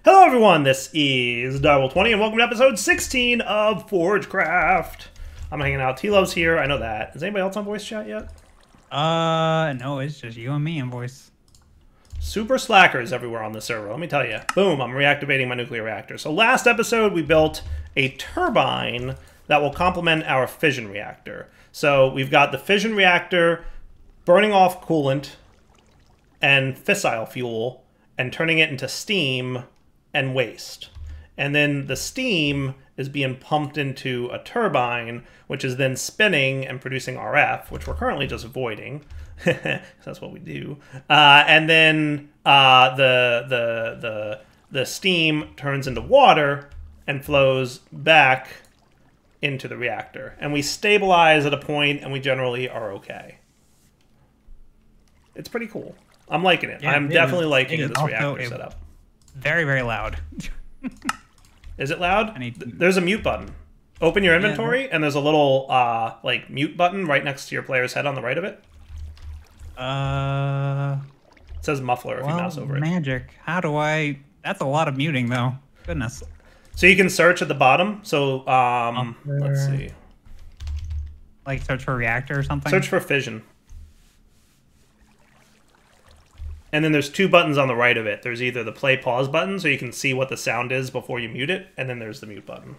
Hello everyone, this is Direwolf20 and welcome to episode 16 of Forgecraft. I'm hanging out. T-Love's here, I know that. Is anybody else on voice chat yet? No, it's just you and me in voice. Super slackers everywhere on the server, let me tell you. Boom, I'm reactivating my nuclear reactor. So last episode we built a turbine that will complement our fission reactor. So we've got the fission reactor burning off coolant and fissile fuel and turning it into steam and waste. And then the steam is being pumped into a turbine, which is then spinning and producing RF, which we're currently just avoiding. That's what we do. And then the steam turns into water and flows back into the reactor. And we stabilize at a point, and we generally are okay. It's pretty cool. I'm liking it. Yeah, I'm definitely liking this reactor setup. Very, very loud. Is it loud? There's a mute button. Open your inventory, and there's a little like mute button right next to your player's head on the right of it. It says muffler if you mouse over it. Magic. How do I? That's a lot of muting, though. Goodness. So you can search at the bottom. So let's see. Like search for reactor or something. Search for fission. And then there's two buttons on the right of it. There's either the play pause button, so you can see what the sound is before you mute it, and then there's the mute button.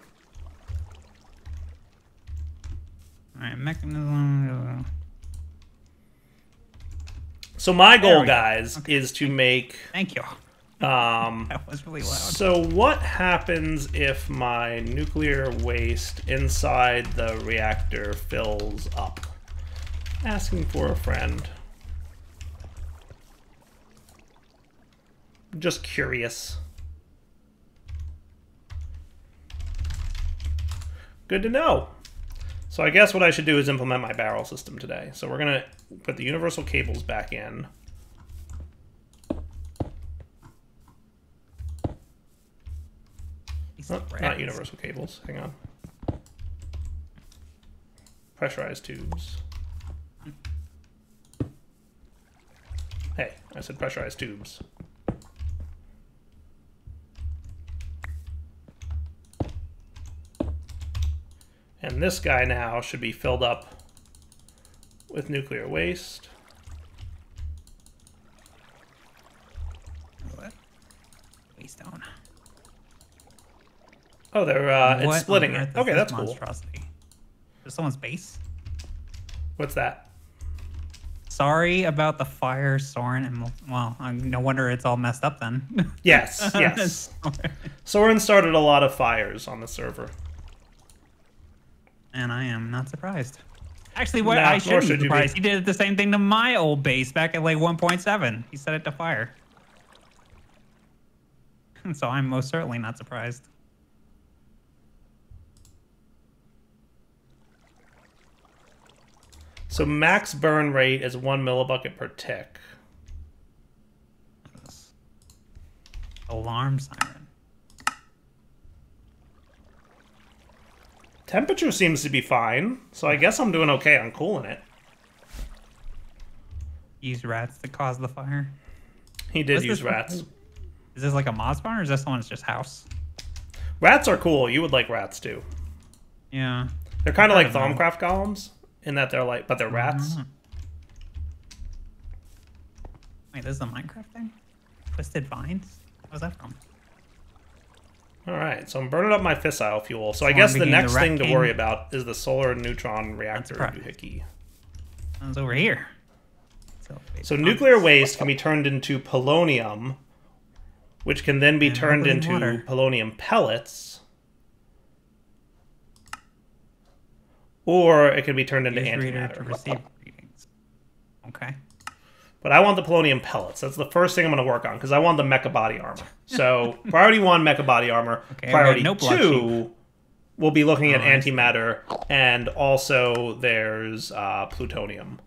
Alright, mechanism. So my goal, guys, is to make... Thank you. That was really loud. So what happens if my nuclear waste inside the reactor fills up? Asking for a friend. Just curious. Good to know. So I guess what I should do is implement my barrel system today. So we're going to put the universal cables back in. Oh, not universal cables. Hang on. Pressurized tubes. Hey, I said pressurized tubes. And this guy now should be filled up with nuclear waste. What? Waste down. Oh, they're it's splitting it. Okay, that's cool. Is someone's base? What's that? Sorry about the fire, Soren, and well, no wonder it's all messed up then. Yes, yes. Soren started a lot of fires on the server. And I am not surprised. Actually, what I shouldn't be surprised. He did the same thing to my old base back at like 1.7. He set it to fire. So I'm most certainly not surprised. So max burn rate is 1 millibucket per tick. Alarm siren. Temperature seems to be fine, so I guess I'm doing okay on cooling it. Use rats to cause the fire? He did use rats. Is this like a mod spawn, or is this someone's just house? Rats are cool. You would like rats, too. Yeah. They're kind of like Thaumcraft golems, in that they're like, but they're rats. Wait, this is a Minecraft thing? Twisted Vines? Where's that from? Alright, so I'm burning up my fissile fuel. So I guess the next thing to worry about is the solar neutron reactor doohickey. It's over here. So nuclear waste can be turned into polonium, which can then be turned into polonium pellets. Or it can be turned into antimatter. Okay. But I want the polonium pellets. That's the first thing I'm going to work on, because I want the mecha body armor. So, priority 1, mecha body armor. Okay, priority 2, we'll be looking at antimatter, and also there's plutonium,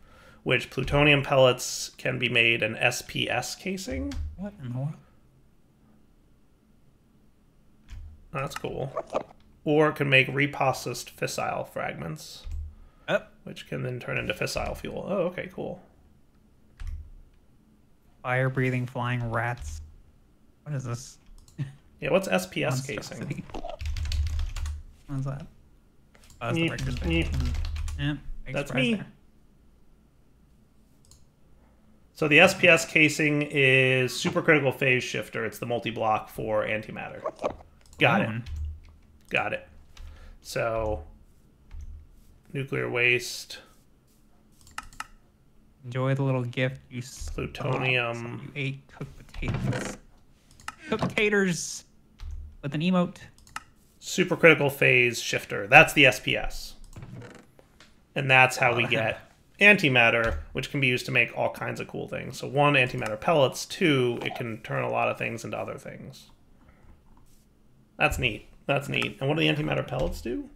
which plutonium pellets can be made in SPS casing. What in the world? That's cool. Or it can make reprocessed fissile fragments, which can then turn into fissile fuel. Oh, okay, cool. Fire-breathing flying rats. What is this? Yeah, what's SPS casing? What's that? Oh, that's the breaker space. Yeah, that's me. There. So the SPS casing is supercritical phase shifter. It's the multi-block for antimatter. Got it. Got it. So nuclear waste. Enjoy the little gift you plutonium. You ate cooked potatoes. Cooked potatoes with an emote. Supercritical phase shifter. That's the SPS. And that's how we get antimatter, which can be used to make all kinds of cool things. So 1, antimatter pellets. 2, it can turn a lot of things into other things. That's neat. That's neat. And what do the antimatter pellets do?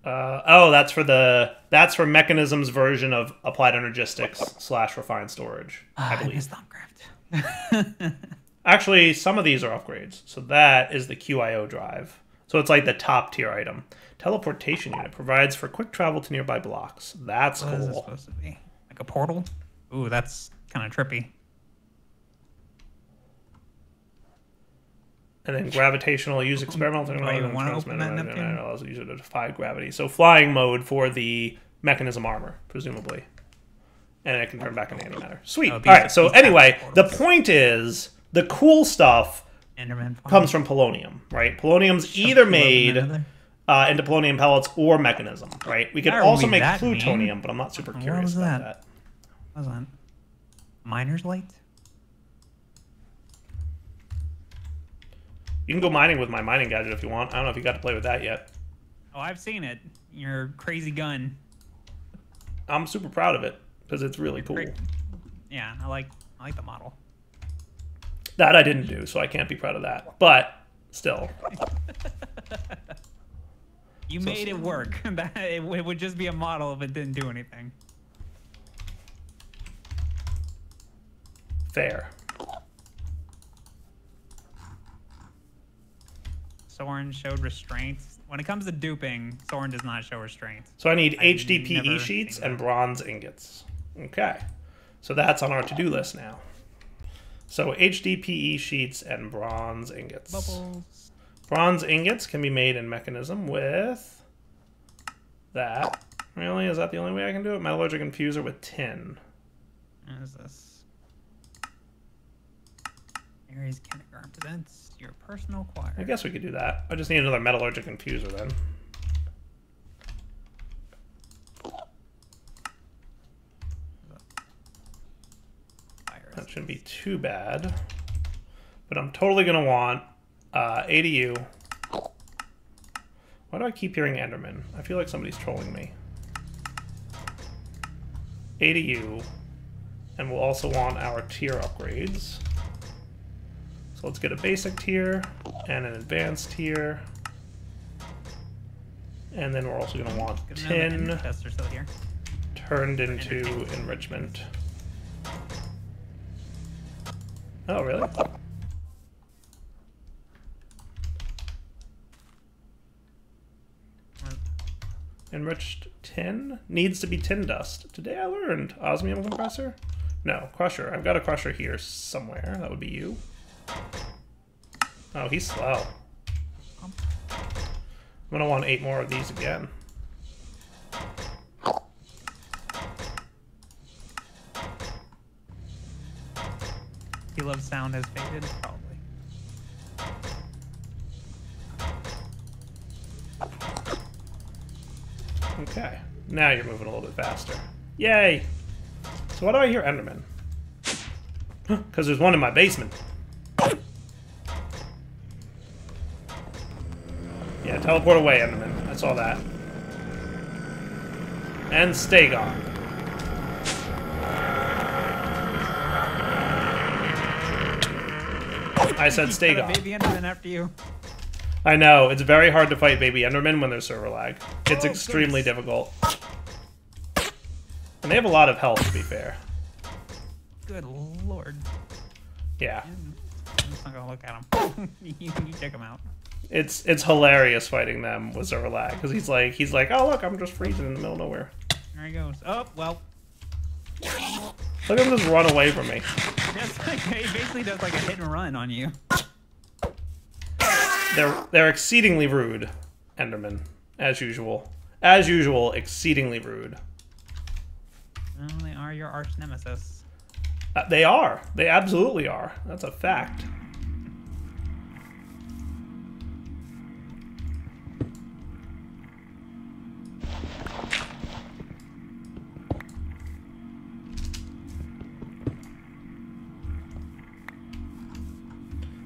Oh, that's for Mechanism's version of applied energistics / refined storage. I believe. Thumbcraft. Actually, some of these are upgrades. So that is the QIO drive. So it's like the top tier item. Teleportation unit provides for quick travel to nearby blocks. That's cool. What is it supposed to be? Like a portal? Ooh, that's kind of trippy. And then gravitational use experimental technology and transmitter allows the user to defy gravity. So flying mode for the mechanism armor, presumably. And it can turn back into antimatter. Sweet. All right, so anyway, the point is the cool stuff comes from polonium, right? Polonium's either made into polonium pellets or mechanism, right? We could also make plutonium, but I'm not super curious about that. What was that? Miner's light? You can go mining with my mining gadget if you want. I don't know if you got to play with that yet. Oh, I've seen it. Your crazy gun. I'm super proud of it because it's really cool. Yeah, I like the model. That I didn't do, so I can't be proud of that. But still. You made it work. It would just be a model if it didn't do anything. Fair. Soren showed restraint. When it comes to duping, Soren does not show restraint. So I need HDPE sheets and bronze ingots. Okay. So that's on our to-do list now. So HDPE sheets and bronze ingots. Bubbles. Bronze ingots can be made in mechanism with that. Really? Is that the only way I can do it? Metallurgic infuser with tin. What is this? Aries kindergarten presents your personal choir. I guess we could do that. I just need another metallurgic infuser then. That shouldn't be too bad. But I'm totally going to want ADU. Why do I keep hearing Enderman? I feel like somebody's trolling me. ADU. And we'll also want our tier upgrades. So let's get a basic tier and an advanced tier. And then we're also going to want tin turned into enrichment. Oh, really? Enriched tin needs to be tin dust. Today I learned osmium compressor. No, crusher. I've got a crusher here somewhere. That would be you. Oh, he's slow. I'm gonna want 8 more of these again. He loves sound has faded, probably. Okay, now you're moving a little bit faster. Yay! So why do I hear Enderman? Because there's one in my basement. Yeah, teleport away, Enderman. I saw that. And stay gone. I said stay gone. Baby Enderman after you. I know, it's very hard to fight baby Enderman when there's server lag. It's extremely difficult. And they have a lot of health, to be fair. Good lord. Yeah. I'm just not gonna look at him. you check him out. It's hilarious fighting them with server lag, because he's like, oh look, I'm just freezing in the middle of nowhere. There he goes. Oh, well. Look at him just run away from me. He basically does like a hit and run on you. They're exceedingly rude, Enderman, as usual. As usual, exceedingly rude. Well, they are your arch nemesis. They are. They absolutely are. That's a fact.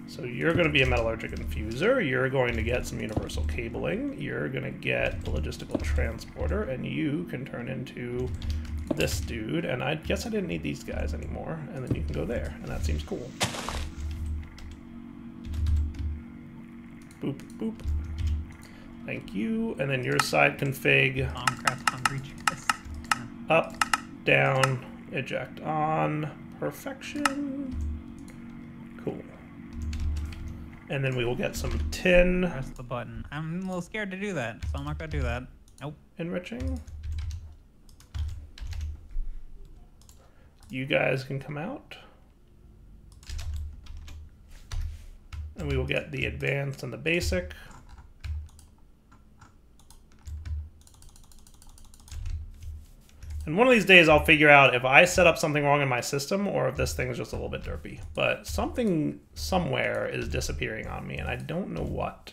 So you're going to be a metallurgic infuser, you're going to get some universal cabling, you're going to get a logistical transporter, and you can turn into this dude, and I guess I didn't need these guys anymore, and then you can go there, and that seems cool. Boop, boop. Thank you, and then your side config. Minecraft hungry chest. Up, down, eject on, perfection. Cool. And then we will get some tin. Press the button. I'm a little scared to do that, so I'm not going to do that. Nope. Enriching. You guys can come out. And we will get the advanced and the basic. And one of these days I'll figure out if I set up something wrong in my system or if this thing's just a little bit derpy. But something somewhere is disappearing on me and I don't know what.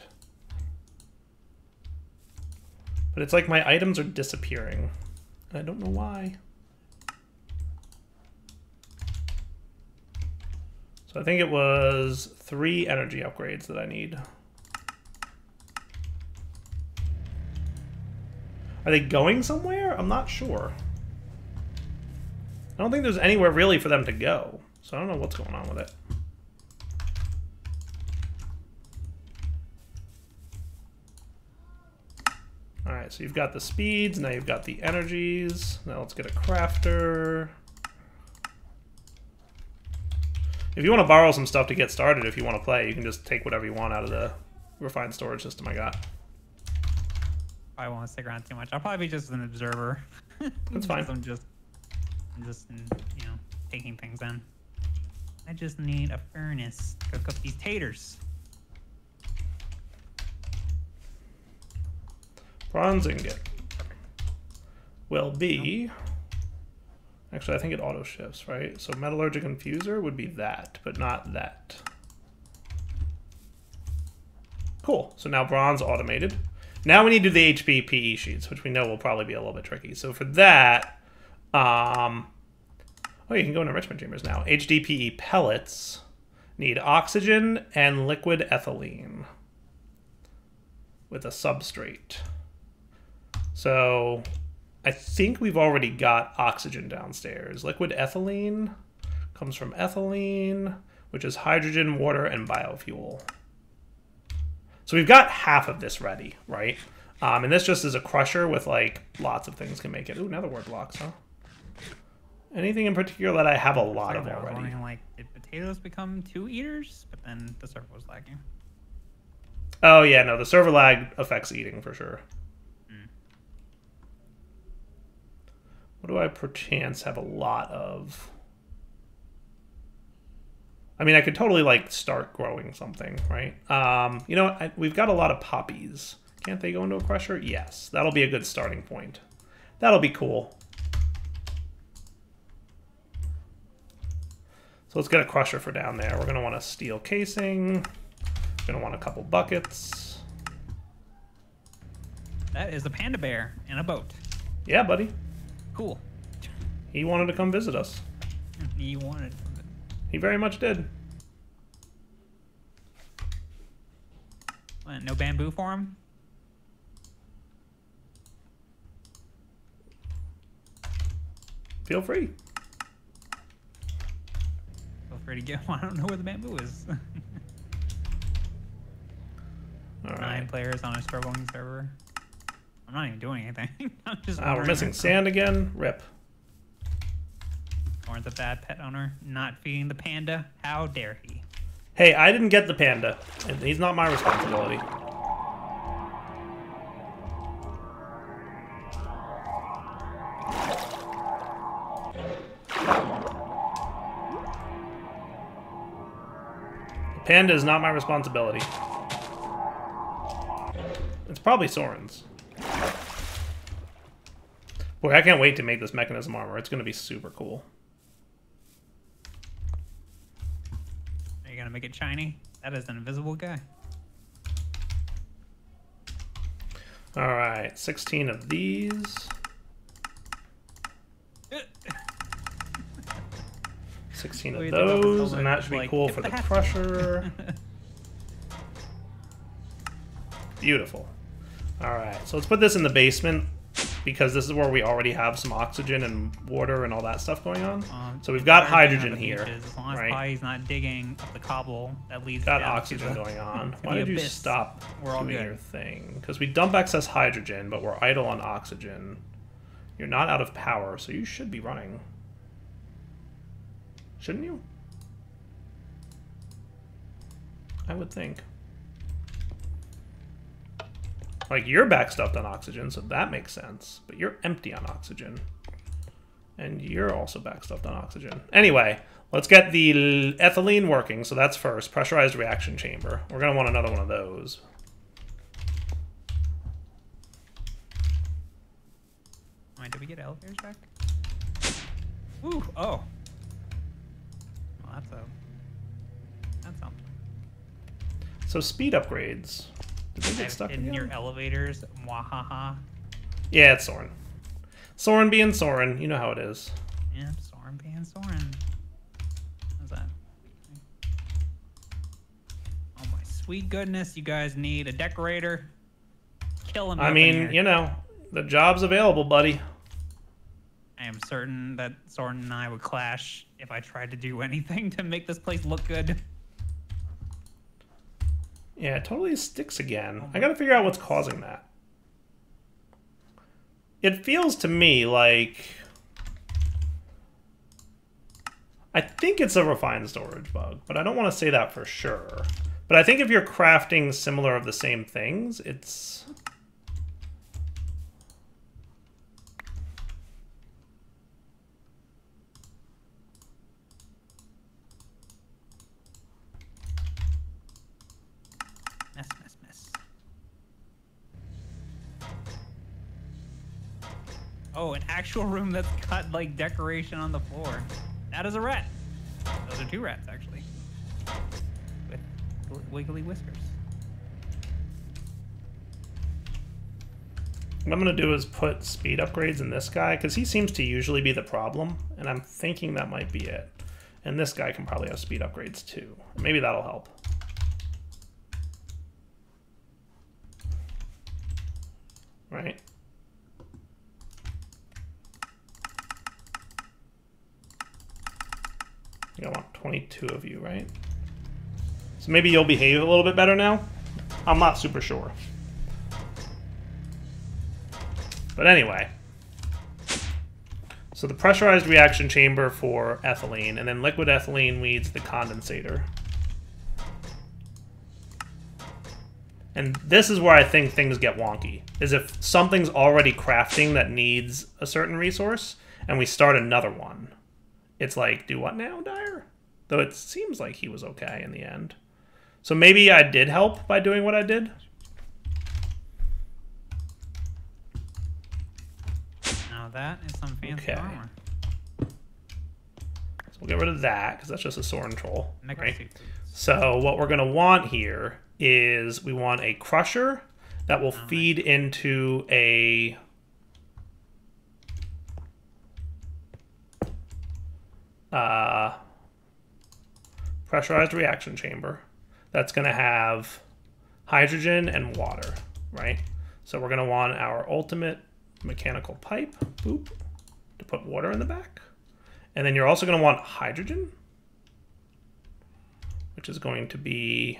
But it's like my items are disappearing and I don't know why. So I think it was 3 energy upgrades that I need. Are they going somewhere? I'm not sure. I don't think there's anywhere really for them to go. So I don't know what's going on with it. Alright, so you've got the speeds, now you've got the energies. Now let's get a crafter. If you want to borrow some stuff to get started, if you want to play, you can just take whatever you want out of the refined storage system I got. I won't stick around too much. I'll probably be just an observer. That's fine. I'm just you know, taking things in. I just need a furnace to cook up these taters. Bronze ingot will be... Actually, I think it auto shifts, right? So metallurgic infuser would be that, but not that. Cool. So now bronze automated. Now we need to do the HPPE sheets, which we know will probably be a little bit tricky. So for that, oh, you can go into enrichment chambers now. HDPE pellets need oxygen and liquid ethylene with a substrate. So I think we've already got oxygen downstairs. Liquid ethylene comes from ethylene, which is hydrogen, water, and biofuel. So we've got half of this ready, right? And this just is a crusher with like lots of things can make it. Ooh, nether wart blocks, huh? Anything in particular that I have a lot of already? I was wondering, like, did potatoes become 2 eaters? But then the server was lagging. Oh yeah, no, the server lag affects eating for sure. What do I perchance have a lot of? I mean, I could totally like start growing something, right? You know, we've got a lot of poppies. Can't they go into a crusher? Yes, that'll be a good starting point. That'll be cool. So let's get a crusher for down there. We're going to want a steel casing. We're going to want a couple buckets. That is a panda bear in a boat. Yeah, buddy. Cool. He wanted to come visit us. He wanted to. He very much did. What, no bamboo for him? Feel free. Feel free to get one. I don't know where the bamboo is. All right. 9 players on a struggling server. I'm not even doing anything. I'm just we're missing sand again. Rip. Or the bad pet owner not feeding the panda. How dare he? Hey, I didn't get the panda. And he's not my responsibility. Panda is not my responsibility. It's probably Soren's. Boy, I can't wait to make this mechanism armor. It's going to be super cool. Are you going to make it shiny? That is an invisible guy. Alright, 16 of these. 16 of those, and that should be cool for the crusher. Beautiful. Alright, so let's put this in the basement, because this is where we already have some oxygen and water and all that stuff going on. So we've got hydrogen here. As long as Pie's not digging up the cobble that leads got oxygen going on. Why did you stop doing your thing? Because we dump excess hydrogen, but we're idle on oxygen. You're not out of power, so you should be running. Shouldn't you? I would think. Like, you're backstuffed on oxygen, so that makes sense. But you're empty on oxygen. And you're also backstuffed on oxygen. Anyway, let's get the ethylene working. So that's first. Pressurized reaction chamber. We're going to want another one of those. Wait, did we get elevators back? Ooh, oh. Well, that's something. So speed upgrades. Did they get stuck in your elevators? Mwahaha. Yeah, it's Soren. Soren being Soren. You know how it is. Yeah, Soren being Soren. How's that? Oh my sweet goodness, you guys need a decorator. Kill him. I mean, you know, the job's available, buddy. I am certain that Soren and I would clash if I tried to do anything to make this place look good. Yeah, it totally sticks again. I gotta figure out what's causing that. It feels to me like... I think it's a refined storage bug, but I don't want to say that for sure. But I think if you're crafting similar of the same things, it's... Mess. Oh, an actual room that's got like decoration on the floor. That is a rat. Those are two rats actually, with wiggly whiskers. What I'm going to do is put speed upgrades in this guy, because he seems to usually be the problem, and I'm thinking that might be it. And this guy can probably have speed upgrades too. Maybe that'll help. Right? I want 22 of you, right? So maybe you'll behave a little bit better now? I'm not super sure. But anyway. So the pressurized reaction chamber for ethylene, and then liquid ethylene needs the condensator. And this is where I think things get wonky, is if something's already crafting that needs a certain resource, and we start another one. It's like, do what now, Dire? Though it seems like he was okay in the end. So maybe I did help by doing what I did? Now that is some fancy armor. So we'll get rid of that, because that's just a Soren troll. Right? So what we're going to want here is we want a crusher that will feed into a pressurized reaction chamber that's going to have hydrogen and water, right? So we're going to want our ultimate mechanical pipe, boop, to put water in the back. And then you're also going to want hydrogen, which is going to be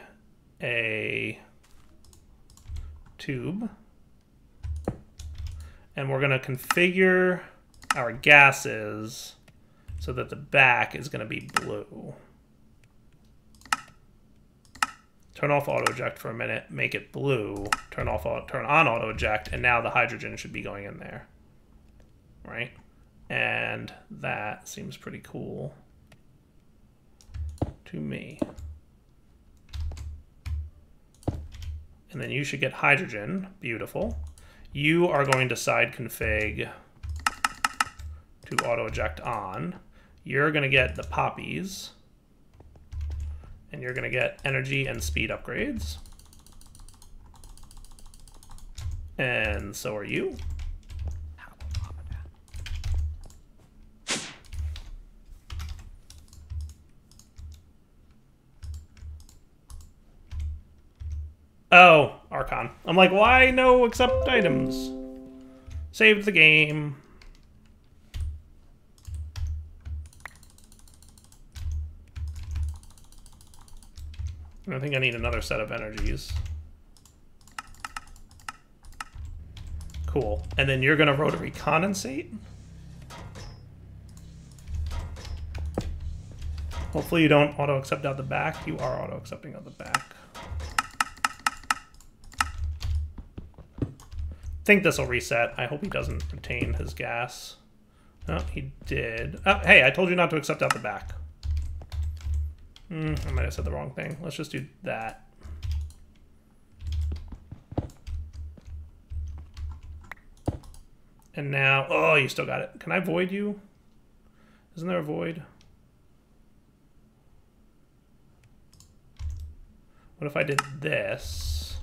a tube. And we're going to configure our gases so that the back is going to be blue. Turn off auto eject for a minute, make it blue, turn on auto eject, and now the hydrogen should be going in there. Right? And that seems pretty cool to me. And then you should get hydrogen. Beautiful. You are going to side config to auto eject on. You're going to get the poppies. And you're going to get energy and speed upgrades. And so are you. Oh, Archon. I'm like, why no accept items? Saved the game. I think I need another set of energies. Cool. And then you're going to rotary condensate. Hopefully you don't auto-accept out the back. You are auto-accepting out the back. I think this will reset. I hope he doesn't retain his gas. Oh, he did. Oh, hey, I told you not to accept out the back. I might have said the wrong thing. Let's just do that. And now, oh, you still got it. Can I void you? Isn't there a void? What if I did this?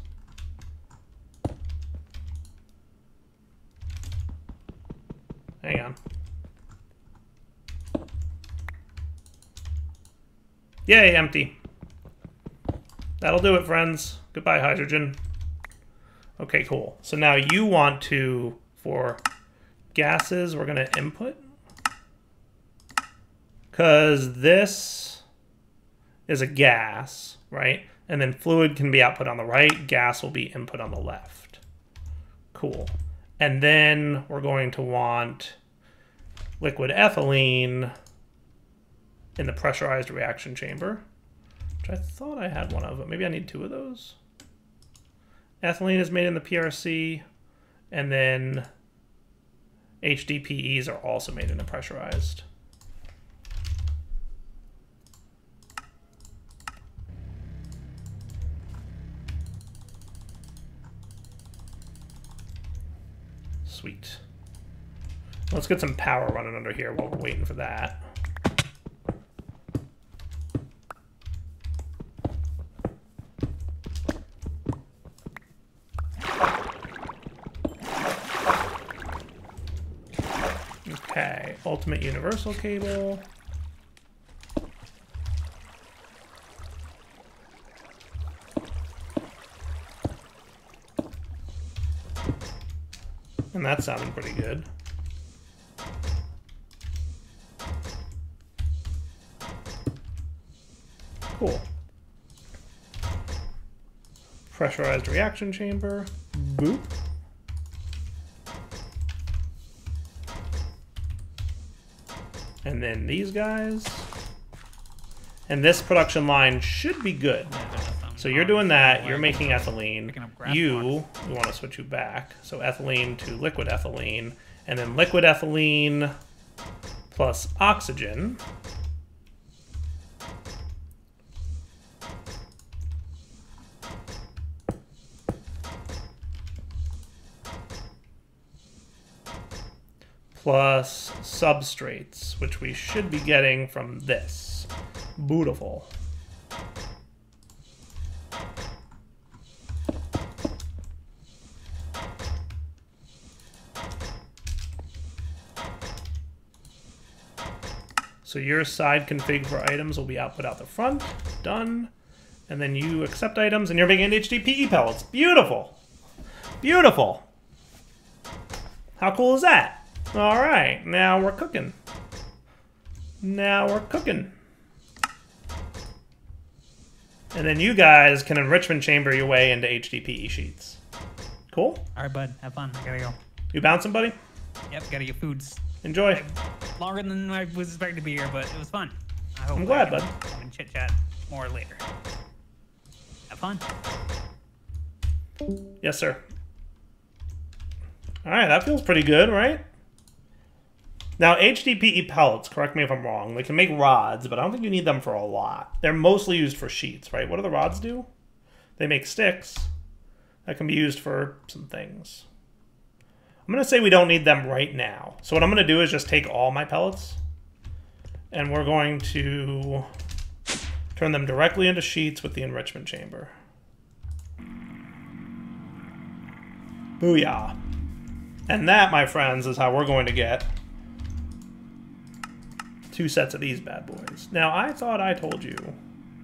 Hang on. Yay, empty. That'll do it, friends. Goodbye, hydrogen. Okay, cool. So now you want to, for gases, we're going to input. Because this is a gas, right? And then fluid can be output on the right. Gas will be input on the left. Cool. And then we're going to want liquid ethylene in the pressurized reaction chamber, which I thought I had one of, but maybe I need two of those. Ethylene is made in the PRC, and then HDPEs are also made in the pressurized. Sweet. Let's get some power running under here while we're waiting for that. Okay, ultimate universal cable. And that sounded pretty good. Cool. Pressurized reaction chamber. Boop. And then these guys. And this production line should be good. So you're doing that, you're making ethylene. You want to switch you back. So ethylene to liquid ethylene. And then liquid ethylene plus oxygen. Plus substrates, which we should be getting from this. Beautiful. So your side config for items will be output out the front. Done. And then you accept items, and you're making HDPE pellets. Beautiful. Beautiful. How cool is that? All right, now we're cooking. Now we're cooking. And then you guys can enrichment chamber your way into HDPE sheets. Cool? All right, bud. Have fun. I gotta go. You bouncing, buddy? Yep, gotta get foods. Enjoy. Longer than I was expected to be here, but it was fun. I'm glad, bud. We can chit-chat more later. Have fun. Yes, sir. All right, that feels pretty good, right? Now, HDPE pellets, correct me if I'm wrong, they can make rods, but I don't think you need them for a lot. They're mostly used for sheets, right? What do the rods do? They make sticks. that can be used for some things. I'm going to say we don't need them right now. So what I'm going to do is just take all my pellets, and we're going to turn them directly into sheets with the enrichment chamber. Booyah. And that, my friends, is how we're going to get 2 sets of these bad boys. Now, I thought I told you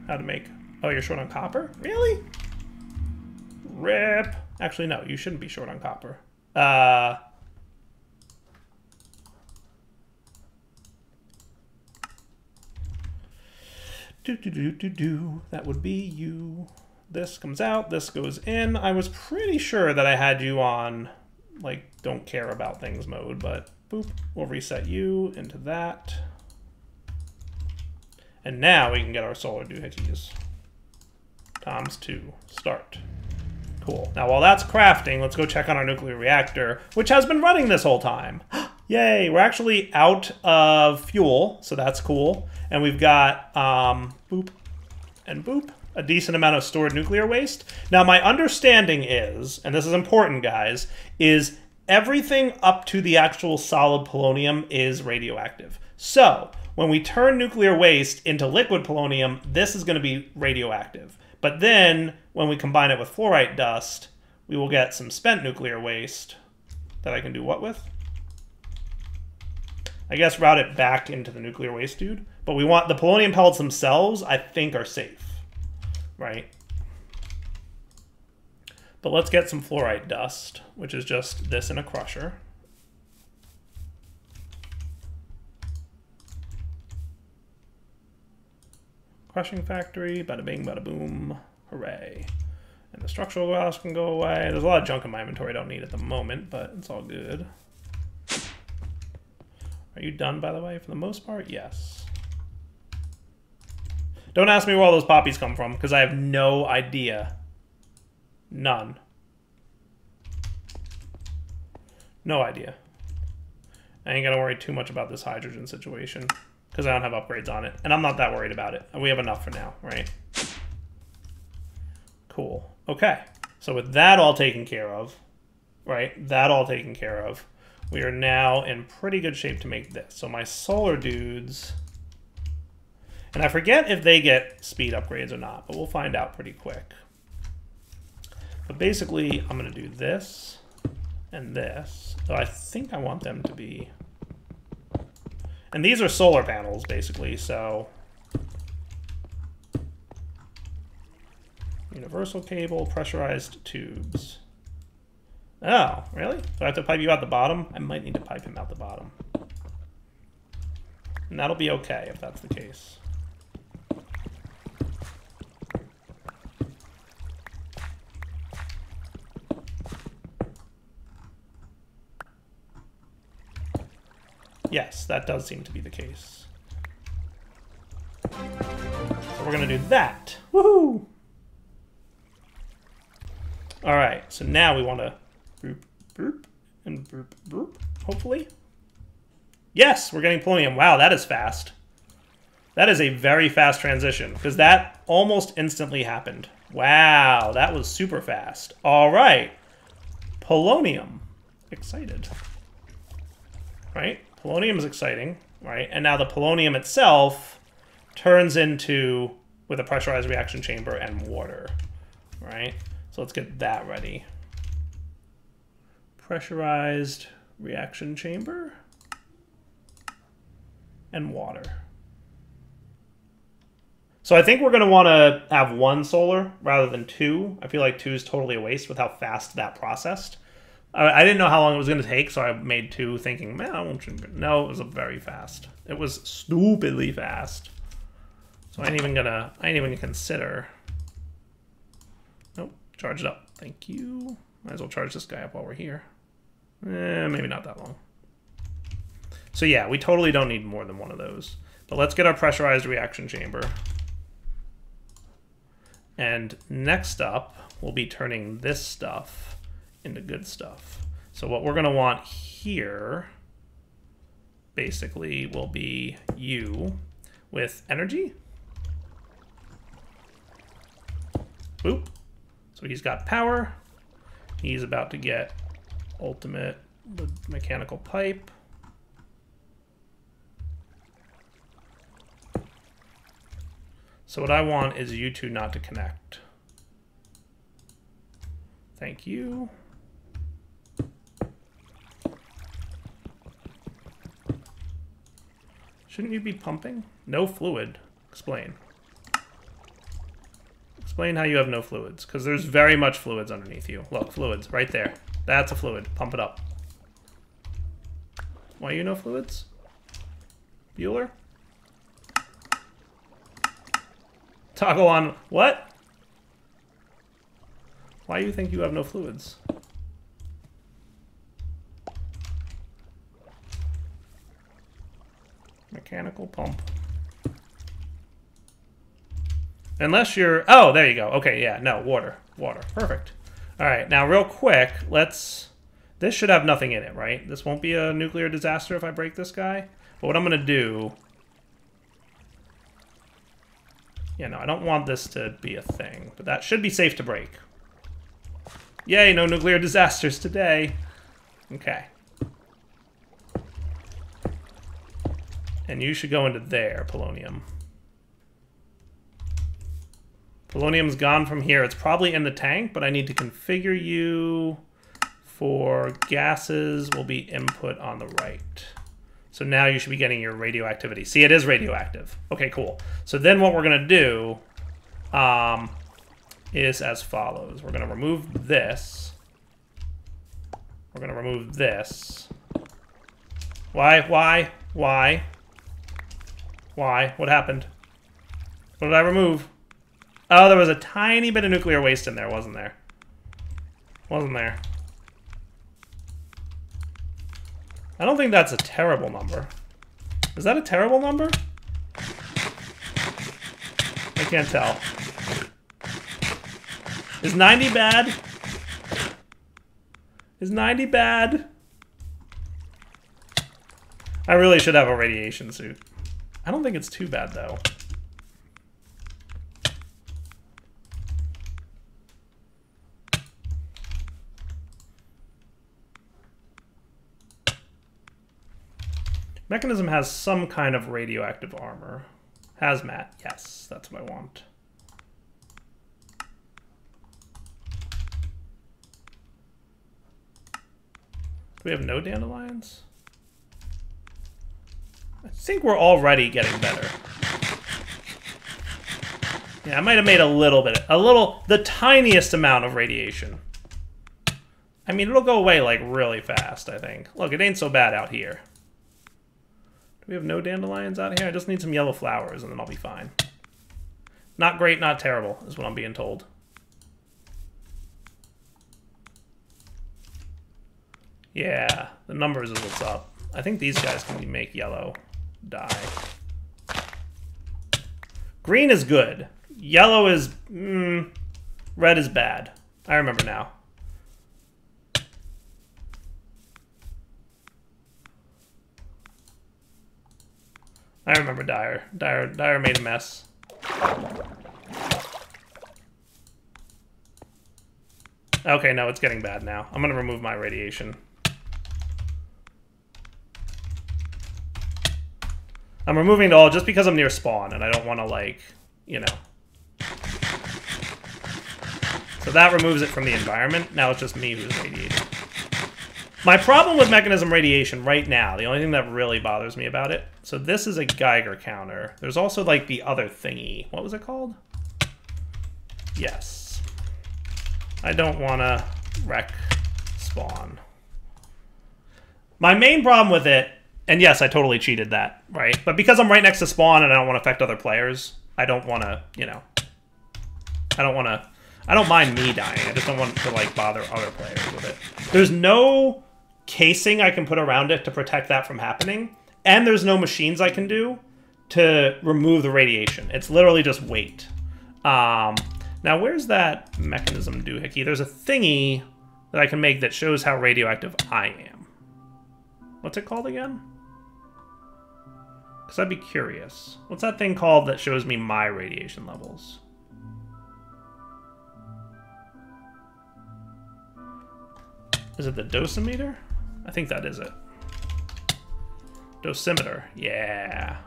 how to make... Oh, you're short on copper? Really? Rip. Actually, no, you shouldn't be short on copper. That would be you. This comes out, this goes in. I was pretty sure that I had you on, like, don't care about things mode, but boop, we'll reset you into that. And now we can get our solar doohickeys. Times 2, start. Cool. Now, while that's crafting, let's go check on our nuclear reactor, which has been running this whole time. Yay, we're actually out of fuel, so that's cool. And we've got boop and boop, a decent amount of stored nuclear waste. Now, my understanding is, and this is important, guys, is everything up to the actual solid polonium is radioactive. So, when we turn nuclear waste into liquid polonium, this is going to be radioactive. But then, when we combine it with fluorite dust, we will get some spent nuclear waste that I can do what with? I guess route it back into the nuclear waste, dude. But we want the polonium pellets themselves, I think, are safe, right? But let's get some fluorite dust, which is just this in a crusher. Crushing factory, bada bing, bada boom, hooray. And the structural glass can go away. There's a lot of junk in my inventory I don't need at the moment, but it's all good. Are you done, by the way, for the most part? Yes. Don't ask me where all those poppies come from, because I have no idea. None. No idea. I ain't gonna worry too much about this hydrogen situation, because I don't have upgrades on it, and I'm not that worried about it. We have enough for now, right? Cool. Okay. So with that all taken care of, right? That all taken care of, we are now in pretty good shape to make this. So my solar dudes, and I forget if they get speed upgrades or not, but we'll find out pretty quick. But basically, I'm going to do this and this. So I think I want them to be... And these are solar panels, basically, so... Universal cable, pressurized tubes. Oh, really? Do I have to pipe you out the bottom? I might need to pipe him out the bottom. And that'll be okay if that's the case. Yes, that does seem to be the case. So we're going to do that. Woohoo! All right, so now we want to boop, boop, and boop, boop, hopefully. Yes, we're getting polonium. Wow, that is fast. That is a very fast transition, because that almost instantly happened. Wow, that was super fast. All right, polonium. Excited. Right? Polonium is exciting, right? And now the polonium itself turns into, with a pressurized reaction chamber and water, right? So let's get that ready. Pressurized reaction chamber and water. So I think we're going to want to have 1 solar rather than 2. I feel like 2 is totally a waste with how fast that processed. I didn't know how long it was going to take, so I made 2 thinking, man, I won't... No, it was very fast. It was stupidly fast. So I ain't even gonna consider... Nope, charge it up. Thank you. Might as well charge this guy up while we're here. Maybe not that long. So yeah, we totally don't need more than 1 of those. But let's get our pressurized reaction chamber. And next up, we'll be turning this stuff into good stuff. So what we're going to want here basically will be you with energy. Boop. So he's got power. He's about to get ultimate mechanical pipe. So what I want is you two not to connect. Thank you. Shouldn't you be pumping? No fluid. Explain. Explain how you have no fluids, because there's very much fluids underneath you. Look, fluids, right there. That's a fluid. Pump it up. Why you no fluids? Bueller? Toggle on what? Why do you think you have no fluids? Mechanical pump. Unless you're... Oh, there you go. Okay, yeah, no, water. Water. Perfect. All right, now real quick, let's... This should have nothing in it, right? This won't be a nuclear disaster if I break this guy. But what I'm going to do... Yeah, no, I don't want this to be a thing. But that should be safe to break. Yay, no nuclear disasters today. Okay. And you should go into there, Polonium. Polonium's gone from here. It's probably in the tank, but I need to configure you for gases will be input on the right. So now you should be getting your radioactivity. See, it is radioactive. Okay, cool. So then what we're going to do is as follows. We're going to remove this. We're going to remove this. Why? What happened? What did I remove? Oh, there was a tiny bit of nuclear waste in there, wasn't there? Wasn't there? I don't think that's a terrible number. Is that a terrible number? I can't tell. Is 90 bad? Is 90 bad? I really should have a radiation suit. I don't think it's too bad, though. Mechanism has some kind of radioactive armor. Hazmat, yes, that's what I want. Do we have no dandelions? I think we're already getting better. Yeah, I might have made the tiniest amount of radiation. I mean, it'll go away like really fast, I think. Look, it ain't so bad out here. We have no dandelions out here. I just need some yellow flowers and then I'll be fine. Not great, not terrible, is what I'm being told. Yeah, the numbers is what's up. I think these guys can make yellow dye. Green is good. Yellow is... red is bad. I remember now. I remember Dire. Dire made a mess. Okay, no, it's getting bad now. I'm gonna remove my radiation. I'm removing it all just because I'm near spawn and I don't want to, like, you know. So that removes it from the environment. Now it's just me who's radiating. My problem with mechanism radiation right now, the only thing that really bothers me about it, so this is a Geiger counter. There's also, like, the other thingy. What was it called? Yes. I don't want to wreck spawn. My main problem with it, and yes, I totally cheated that, right? But because I'm right next to spawn and I don't want to affect other players, I don't want to, you know, I don't mind me dying. I just don't want to, like, bother other players with it. There's no casing I can put around it to protect that from happening, and there's no machines I can do to remove the radiation. It's literally just weight. Now, where's that mechanism doohickey? There's a thingy that I can make that shows how radioactive I am. What's it called again? Because I'd be curious. What's that thing called that shows me my radiation levels? Is it the dosimeter? I think that is it. Dosimeter, yeah.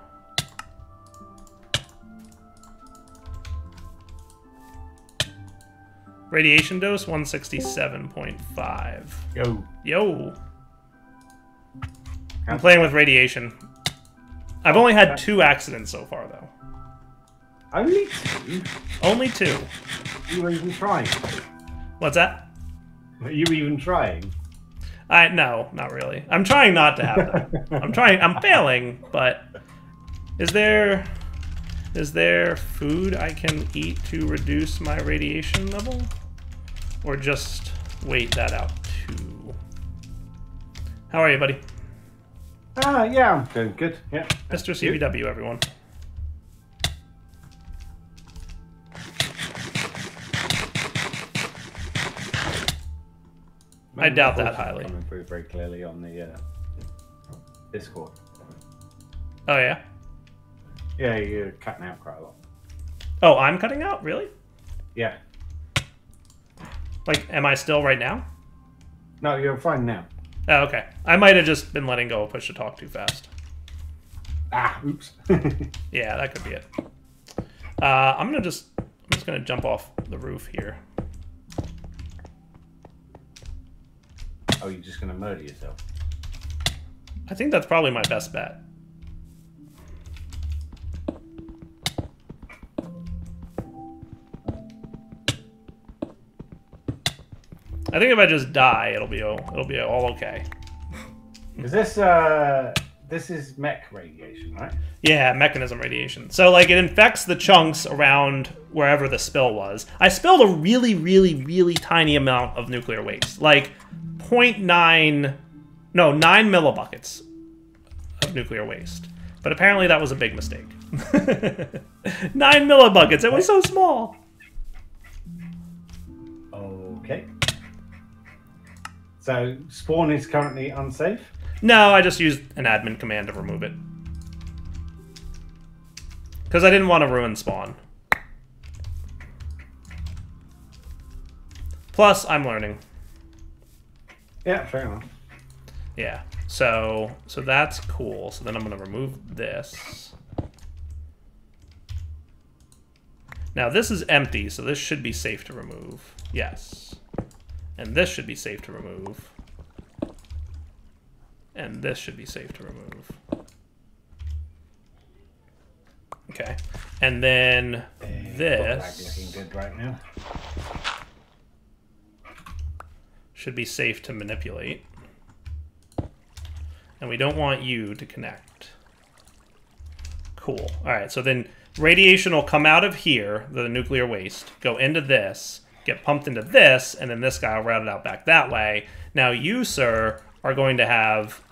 Radiation dose, 167.5. Yo. Yo. I'm playing with radiation. I've only had 2 accidents so far, though. Only 2? Only 2. You were even trying? What's that? Are you even trying? No, not really. I'm trying not to have them. I'm failing, but is there food I can eat to reduce my radiation level? Or just wait that out too? How are you, buddy? Yeah, I'm doing good. Yeah. Mr. CBW, everyone. I doubt that highly. Coming through very clearly on the Discord. Oh yeah? Yeah, you're cutting out quite a lot. Oh, I'm cutting out? Really? Yeah. Like, am I still right now? No, you're fine now. Oh, okay. I might have just been letting go of push to talk too fast. Ah, oops. Yeah, that could be it. I'm just gonna jump off the roof here. Oh, you're just gonna murder yourself? I think that's probably my best bet. I think if I just die, it'll be all okay. Is this this is mech radiation, right? Yeah, mechanism radiation. So like it infects the chunks around wherever the spill was. I spilled a really, really, really tiny amount of nuclear waste, like 9 millibuckets of nuclear waste. But apparently that was a big mistake. 9 millibuckets. It was so small. Okay. So, spawn is currently unsafe? No, I just used an admin command to remove it. Because I didn't want to ruin spawn. Plus, I'm learning. Yeah, fair enough. Yeah, so that's cool. So then I'm going to remove this. Now, this is empty, so this should be safe to remove. Yes. And this should be safe to remove. And this should be safe to remove. Okay. And then this looking good right now. should be safe to manipulate. And we don't want you to connect. Cool. All right, so then radiation will come out of here, the nuclear waste, go into this, get pumped into this, and then this guy will route it out back that way. Now you, sir, are going to have,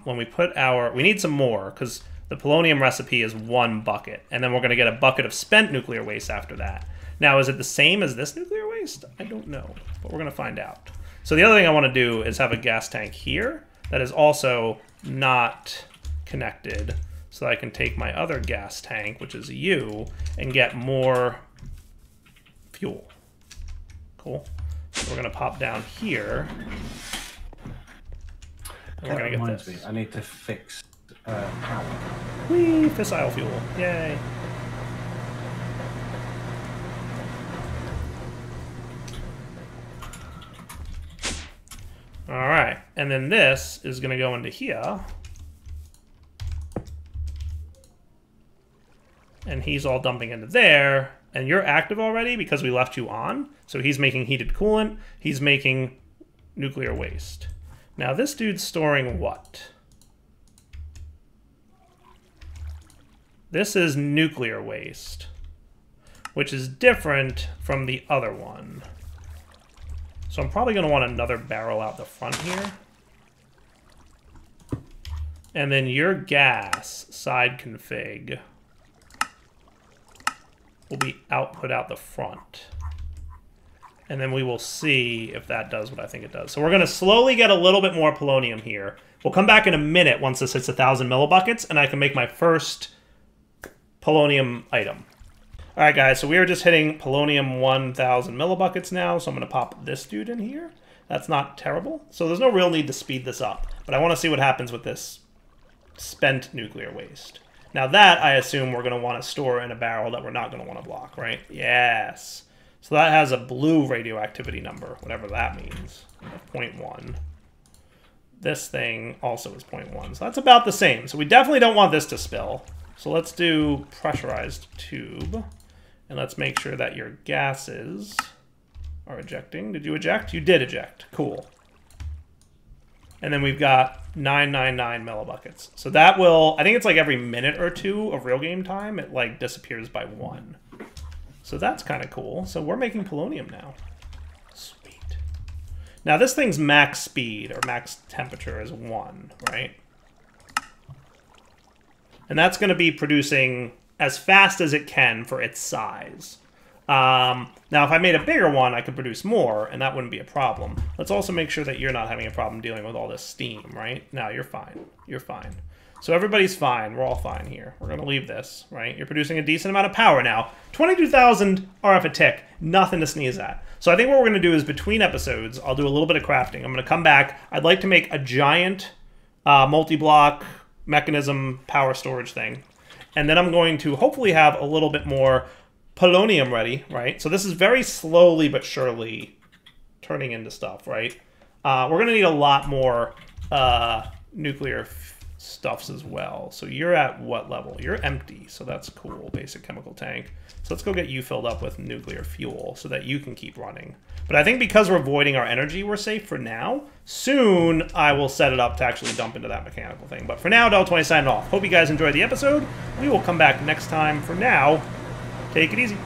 when we put our, we need some more, because the polonium recipe is 1 bucket, and then we're going to get a bucket of spent nuclear waste after that. Now, is it the same as this nuclear waste? I don't know, but we're going to find out. So the other thing I want to do is have a gas tank here that is also not connected, so that I can take my other gas tank, which is you, and get more fuel. Cool. So we're going to pop down here. And we're going to get this. I need to fix power. Whee! Fissile fuel. Yay. Alright. And then this is going to go into here. And he's all dumping into there. And you're active already because we left you on. So he's making heated coolant. He's making nuclear waste. Now this dude's storing what? This is nuclear waste, which is different from the other one. So I'm probably going to want another barrel out the front here. And then your gas side config will be output out the front. And then we will see if that does what I think it does. So we're going to slowly get a little bit more polonium here. We'll come back in a minute once this hits 1,000 millibuckets, and I can make my first polonium item. All right, guys, so we are just hitting polonium 1,000 millibuckets now, so I'm going to pop this dude in here. That's not terrible. So there's no real need to speed this up. But I want to see what happens with this spent nuclear waste. Now that, I assume, we're going to want to store in a barrel that we're not going to want to block, right? Yes. So that has a blue radioactivity number, whatever that means, 0.1. This thing also is 0.1. So that's about the same. So we definitely don't want this to spill. So let's do pressurized tube. And let's make sure that your gases are ejecting. Did you eject? You did eject. Cool. And then we've got 999 millibuckets. So that will, I think it's like every minute or two of real game time, it like disappears by 1. So that's kind of cool. So we're making polonium now. Sweet. Now this thing's max speed or max temperature is 1, right? And that's going to be producing as fast as it can for its size. Now, if I made a bigger one, I could produce more, and that wouldn't be a problem. Let's also make sure that you're not having a problem dealing with all this steam, right? No, you're fine. You're fine. So everybody's fine. We're all fine here. We're going to leave this, right? You're producing a decent amount of power now. 22,000 RF a tick. Nothing to sneeze at. So I think what we're going to do is between episodes, I'll do a little bit of crafting. I'm going to come back. I'd like to make a giant multi-block mechanism power storage thing. And then I'm going to hopefully have a little bit more polonium ready, right? So this is very slowly but surely turning into stuff, right? We're going to need a lot more nuclear stuffs as well. So you're at what level? You're empty, so that's cool. Basic chemical tank. So let's go get you filled up with nuclear fuel so that you can keep running. But I think because we're voiding our energy, we're safe for now. Soon, I will set it up to actually dump into that mechanical thing. But for now, Del20 signing off. Hope you guys enjoyed the episode. We will come back next time. For now, take it easy.